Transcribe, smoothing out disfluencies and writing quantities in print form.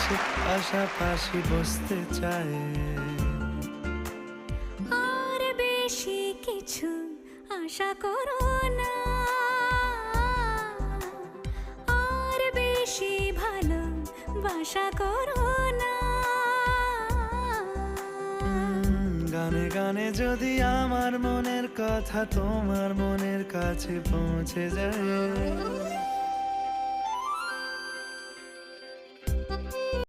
সে পাশাপাশি বসতে চায়। আর বেশি কিছু আশা করো না, আর বেশি ভালোবাসা করো না। গানে গানে যদি আমার মনের কথা তোমার মনের কাছে পৌঁছে যায়,